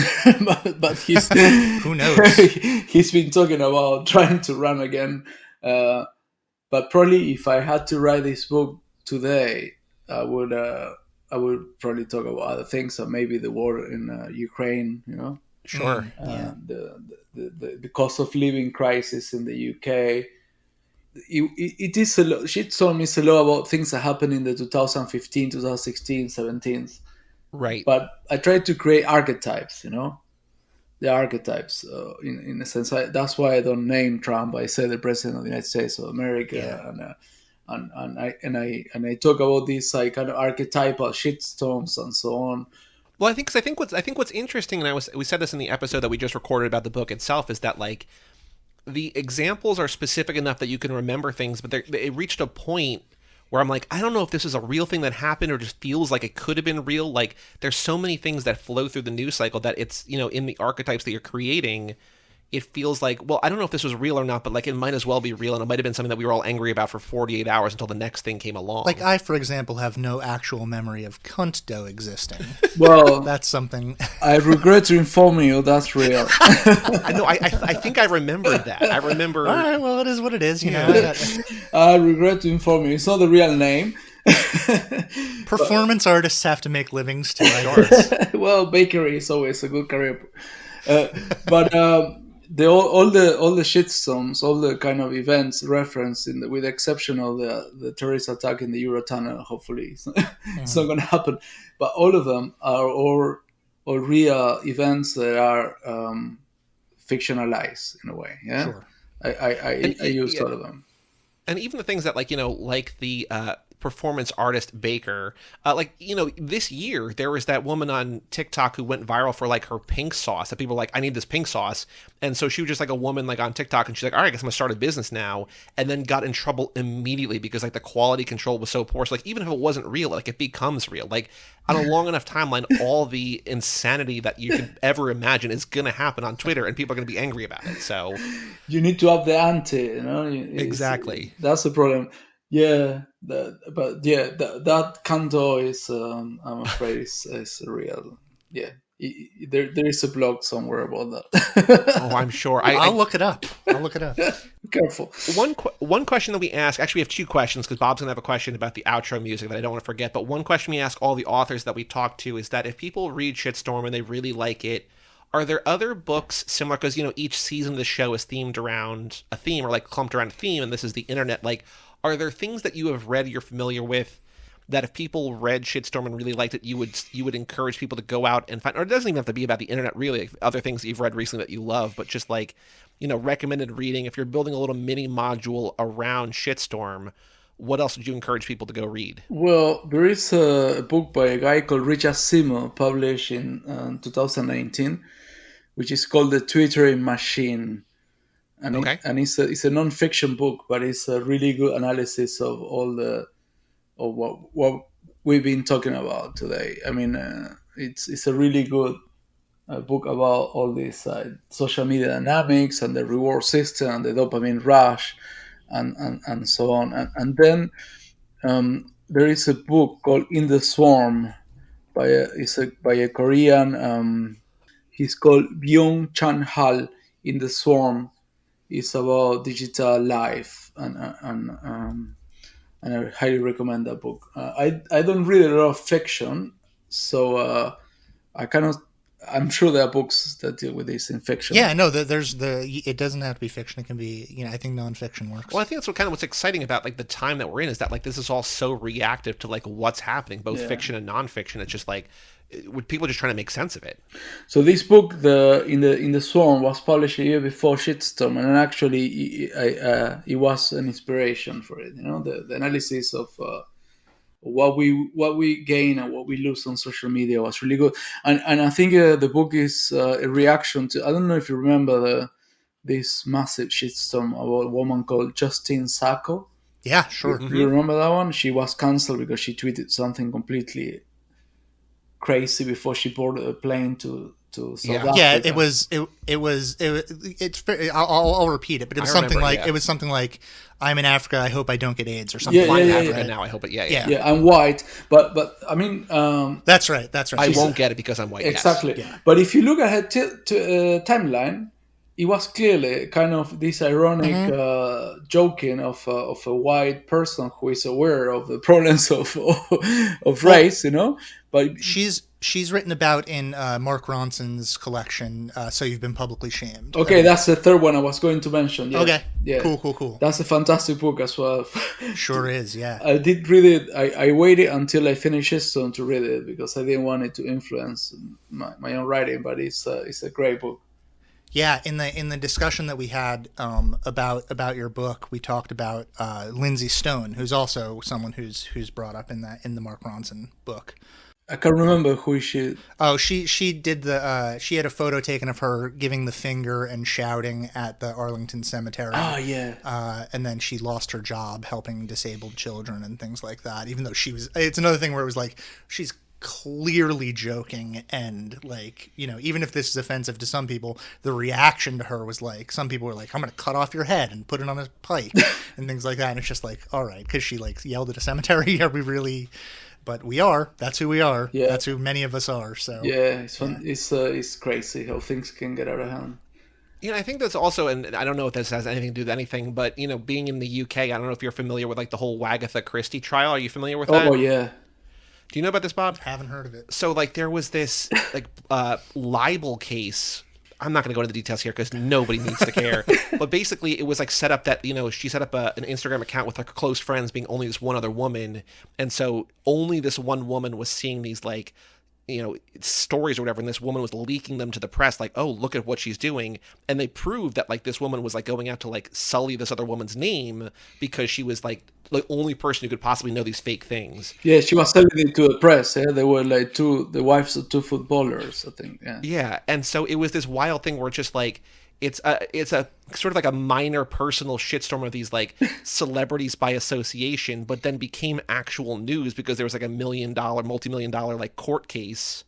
but he's who knows? He's been talking about trying to run again. But probably if I had to write this book today, I would probably talk about other things, or maybe the war in Ukraine. Sure. The cost of living crisis in the UK. It is a lot. Shitstorm is a lot about things that happened in the 2015, 2016, 17. Right. But I try to create archetypes, the archetypes in a sense. That's why I don't name Trump. I say the president of the United States of America, and I talk about these like kind of archetypal shitstorms and so on. Well, I think what's interesting, and we said this in the episode that we just recorded about the book itself, is that like the examples are specific enough that you can remember things, but it reached a point where I'm like, I don't know if this is a real thing that happened or just feels like it could have been real. Like, there's so many things that flow through the news cycle that it's, in the archetypes that you're creating, it feels like, well, I don't know if this was real or not, but like it might as well be real, and it might have been something that we were all angry about for 48 hours until the next thing came along. Like I, for example, have no actual memory of cunt dough existing. Well, that's something. I regret to inform you that's real. I know. I think I remembered that. I remember. All right, well, it is what it is. I regret to inform you. It's not the real name. Performance artists have to make livings too. Well, bakery is always a good career. But all the shitstorms, all the kind of events referenced with the exception of the terrorist attack in the Eurotunnel. Hopefully, it's not going to happen. But all of them are all real events that are fictionalized in a way. Yeah, Sure. I used all of them. And even the things that like the performance artist Baker, this year there was that woman on TikTok who went viral for like her pink sauce, that people were like, I need this pink sauce. And so she was just like a woman like on TikTok, and she's like, all right, I guess I'm gonna start a business now, and then got in trouble immediately because like the quality control was so poor. So like even if it wasn't real, like it becomes real. Like on a long enough timeline, all the insanity that you could ever imagine is gonna happen on Twitter, and people are gonna be angry about it. So you need to up the ante, exactly. That's the problem. Yeah, that Kanto is, I'm afraid, is real. Yeah, there is a blog somewhere about that. Oh, I'm sure. I'll look it up. Be careful. One question that we ask, actually we have two questions because Bob's going to have a question about the outro music that I don't want to forget, but one question we ask all the authors that we talk to is that if people read Shitstorm and they really like it, are there other books similar? Because, each season of the show is themed around a theme or like clumped around a theme, and this is the internet. Like, are there things that you have read, you're familiar with, that if people read Shitstorm and really liked it, you would encourage people to go out and find? Or it doesn't even have to be about the internet, really. Like other things that you've read recently that you love, but just like, recommended reading. If you're building a little mini module around Shitstorm, what else would you encourage people to go read? Well, there is a book by a guy called Richard Seymour, published in 2019, which is called The Twittering Machine. And okay. It's a non-fiction book, but it's a really good analysis of what we've been talking about today. I mean, it's a really good book about all these social media dynamics and the reward system and the dopamine rush and so on. And then there is a book called In the Swarm by a Korean. He's called Byung-Chan Hal. In the Swarm. It's about digital life, and I highly recommend that book. I don't read a lot of fiction, so I'm sure there are books that deal with this in fiction. Yeah, no, it doesn't have to be fiction. It can be, I think nonfiction works. Well, I think that's what's exciting about like the time that we're in is that like this is all so reactive to like what's happening, both fiction and nonfiction. It's just like people just trying to make sense of it. So this book, in the Swarm, was published a year before Shitstorm, and actually it was an inspiration for it. The analysis of what we gain and what we lose on social media was really good, and I think the book is a reaction to, I don't know if you remember this massive shitstorm about a woman called Justine Sacco. Yeah, sure. Mm-hmm. You remember that one? She was cancelled because she tweeted something completely crazy before she boarded a plane to South Africa. Yeah, it was. I'll repeat it, but it was something like, I'm in Africa. I hope I don't get AIDS or something. I'm in Africa now. I hope it. Yeah. I'm white, but I mean. That's right. I won't get it because I'm white. Exactly. Yes. Yeah. But if you look at her timeline, it was clearly kind of this ironic joking of a white person who is aware of the problems of race, But she's written about in Mark Ronson's collection, So You've Been Publicly Shamed. Okay, that's the third one I was going to mention. Yeah. Okay, yeah, cool. That's a fantastic book as well. Sure is, yeah. I did read it. I waited until I finished Shitstorm to read it because I didn't want it to influence my own writing. But it's a great book. Yeah, in the discussion that we had about your book, we talked about Lindsay Stone, who's also someone who's brought up in the Mark Ronson book. I can't remember who she. Oh, she did she had a photo taken of her giving the finger and shouting at the Arlington Cemetery. Oh yeah. And then she lost her job helping disabled children and things like that. Even though it's another thing where it was like she's clearly joking, and like, even if this is offensive to some people, the reaction to her was like, some people were like, I'm gonna cut off your head and put it on a pike and things like that. And it's just like, all right, because she like yelled at a cemetery. Are we really? But we are. That's who we are. Yeah. That's who many of us are. So yeah, it's fun. It's crazy how things can get out of hand. I think that's also, and I don't know if this has anything to do with anything, but being in the UK, I don't know if you're familiar with like the whole Wagatha Christie trial. Are you familiar with that? Oh yeah. Do you know about this, Bob? Haven't heard of it. So like there was this like libel case. I'm not going to go into the details here because nobody needs to care. But basically, it was like set up that, she set up an Instagram account with her close friends being only this one other woman. And so only this one woman was seeing these like, stories or whatever. And this woman was leaking them to the press like, oh, look at what she's doing. And they proved that like this woman was like going out to like sully this other woman's name because she was like the only person who could possibly know these fake things. Yeah, she was selling it to the press. Yeah, they were like the wives of two footballers, I think. Yeah. Yeah, and so it was this wild thing where it's just like it's a sort of like a minor personal shitstorm of these like celebrities by association, but then became actual news because there was like multi-million-dollar like court case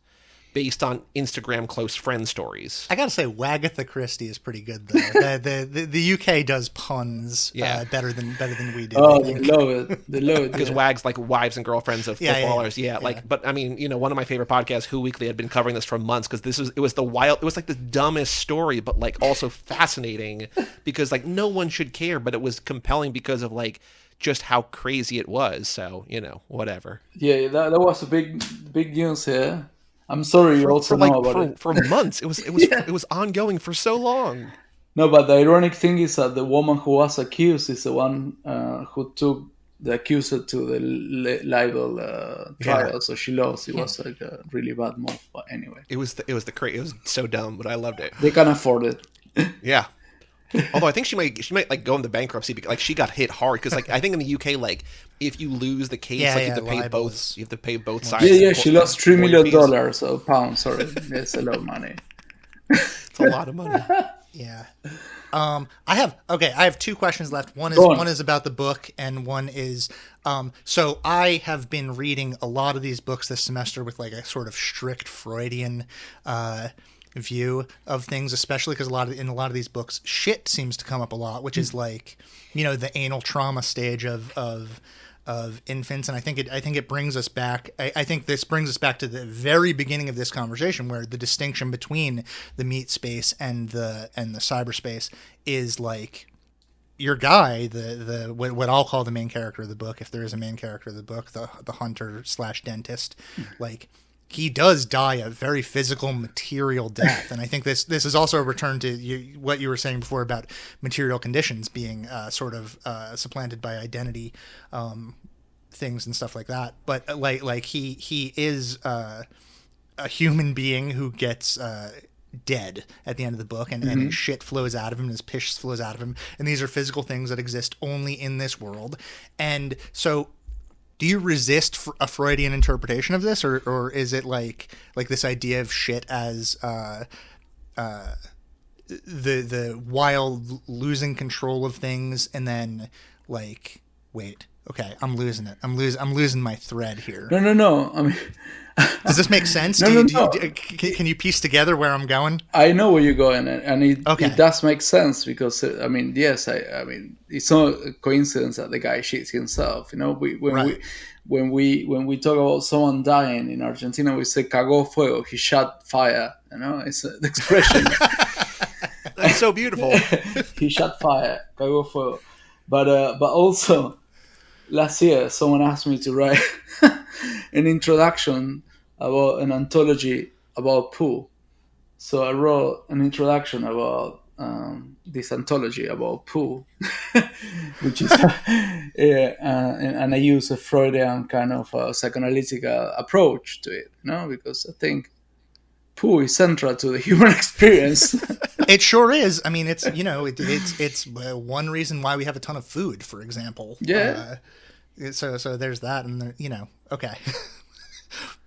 based on Instagram close friend stories. I gotta say, Wagatha Christie is pretty good though. the UK does puns better than we do. Oh, they love it. They love it because Wag's like wives and girlfriends of footballers. Yeah. But I mean, one of my favorite podcasts, Who Weekly, had been covering this for months because it was like the dumbest story, but like also fascinating because like no one should care, but it was compelling because of like just how crazy it was. So whatever. Yeah, that was a big news here. I'm sorry you also know about it. For months. It was ongoing for so long. No, but the ironic thing is that the woman who was accused is the one who took the accuser to the libel trial, so she lost. It was like a really bad move, but anyway. It was so dumb, but I loved it. They can afford it. Yeah. Although I think she might like go into bankruptcy because like she got hit hard because like I think in the UK like if you lose the case you have to pay both sides. Yeah, she lost $3 million or pounds. Sorry, it's a lot of money. It's a lot of money. Yeah. I have two questions left. One is about the book, and one is so I have been reading a lot of these books this semester with like a sort of strict Freudian view of things, especially because in a lot of these books shit seems to come up a lot, which is like the anal trauma stage of infants. And I think it brings us back. I think this brings us back to the very beginning of this conversation, where the distinction between the meat space and the cyberspace is like your guy, the what I'll call the main character of the book, if there is a main character of the book, the hunter / dentist, like he does die a very physical, material death. And I think this is also a return to what you were saying before about material conditions being sort of supplanted by identity things and stuff like that. But like he is a human being who gets dead at the end of the book, and his shit flows out of him, and his piss flows out of him. And these are physical things that exist only in this world. And so do you resist a Freudian interpretation of this, or is it like this idea of shit as the while losing control of things, and then like wait, okay, I'm losing it. I'm losing my thread here. No. I mean, does this make sense? No. Can you piece together where I'm going? I know where you're going, and it does make sense because I mean, yes, I mean, it's not a coincidence that the guy shits himself. When we talk about someone dying in Argentina, we say "cagó fuego." He shot fire. It's an expression. That's so beautiful. He shot fire, cagó fuego. But also, last year someone asked me to write an introduction about an anthology about poo. So I wrote an introduction about this anthology about poo, which is and I use a Freudian kind of psychoanalytic approach to it, because I think poo is central to the human experience. It sure is. I mean, it's it's one reason why we have a ton of food, for example. Yeah. So there's that, and okay.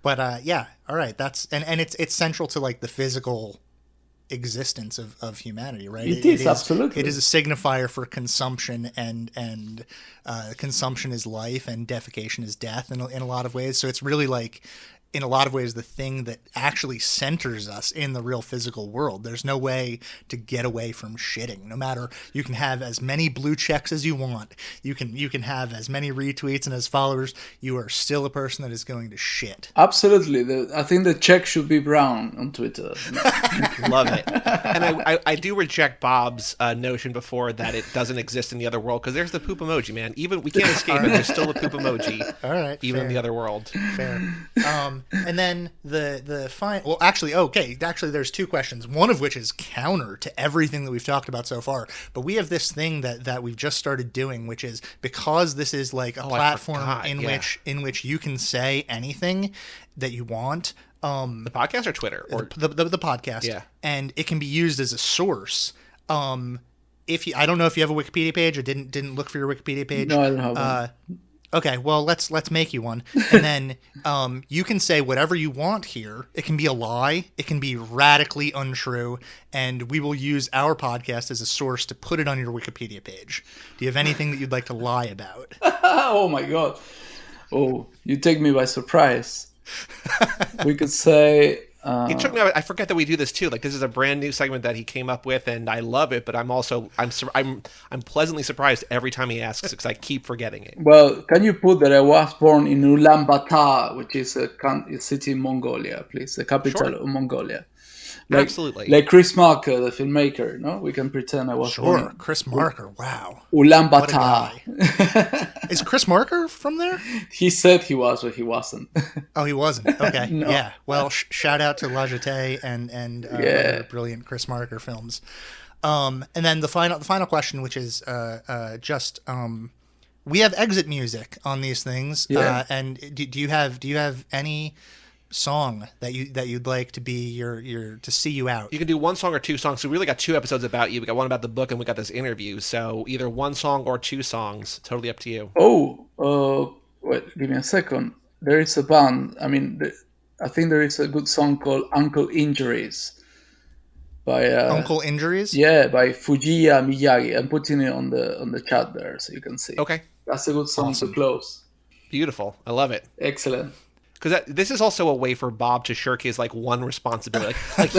But yeah, all right. That's and it's central to like the physical existence of humanity, right? It is absolutely. It is a signifier for consumption, and consumption is life, and defecation is death in a lot of ways. So it's really like, in a lot of ways, the thing that actually centers us in the real physical world. There's no way to get away from shitting. No matter, you can have as many blue checks as you want. You can have as many retweets and as followers. You are still a person that is going to shit. Absolutely. I think the check should be brown on Twitter. Love it. And I do reject Bob's notion before that it doesn't exist in the other world, because there's the poop emoji, man. Even we can't escape it. There's still a poop emoji. All right. Even in the other world. Fair. And then the fine. Well, actually, there's two questions. One of which is counter to everything that we've talked about so far. But we have this thing that we've just started doing, which is because this is like a platform in which you can say anything that you want. The podcast or Twitter or the podcast, yeah, and it can be used as a source. I don't know if you have a Wikipedia page or didn't look for your Wikipedia page. No, I don't have one. Okay, well let's make you one, and then you can say whatever you want here. It can be a lie, it can be radically untrue, and we will use our podcast as a source to put it on your Wikipedia page. Do you have anything that you'd like to lie about? Oh my god! Oh, you take me by surprise. We could say. It took me. I forget that we do this too. Like this is a brand new segment that he came up with, and I love it. But I'm pleasantly surprised every time he asks because I keep forgetting it. Well, can you put that I was born in Ulaanbaatar, which is a city in Mongolia, please, the capital of Mongolia. Absolutely. Like Chris Marker, the filmmaker. No, we can pretend I was born. Chris Marker. Wow. Ulaanbaatar. Is Chris Marker from there? He said he was, but he wasn't. Oh, he wasn't. Okay. No. Yeah. Well, shout out to La Jetée and other brilliant Chris Marker films. And then the final question, which is we have exit music on these things. Yeah. And do you have any song that you'd like to be your to see you out? You can do one song or two songs. So we really got two episodes about you. We got one about the book and we got this interview. So either one song or two songs. Totally up to you. Wait, give me a second. There is a band. I mean, I think there is a good song called Uncle Injuries by Uncle Injuries. Yeah, by Fujiya Miyagi. I'm putting it on the chat there so you can see. Okay, that's a good song to close. Beautiful. I love it. Excellent. Because this is also a way for Bob to shirk his like one responsibility. Like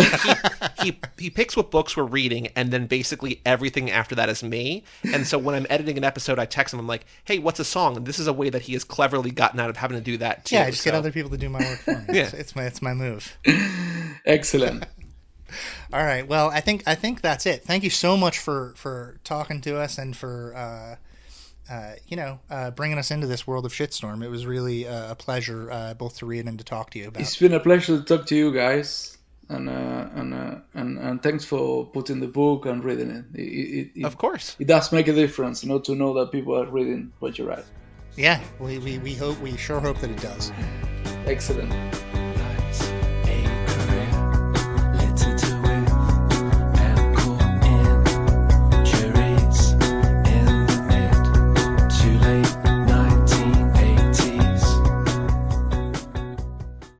he picks what books we're reading, and then basically everything after that is me. And so when I'm editing an episode, I text him. I'm like, "Hey, what's a song?" And this is a way that he has cleverly gotten out of having to do that too. Yeah, I just get other people to do my work for me. Yeah, it's my move. Excellent. All right. Well, I think that's it. Thank you so much for talking to us and for. Bringing us into this world of Shitstorm. It was really a pleasure both to read and to talk to you about. It's been a pleasure to talk to you guys, and thanks for putting the book and reading it. Of course, it does make a difference, to know that people are reading what you write. Yeah, we sure hope that it does. Excellent.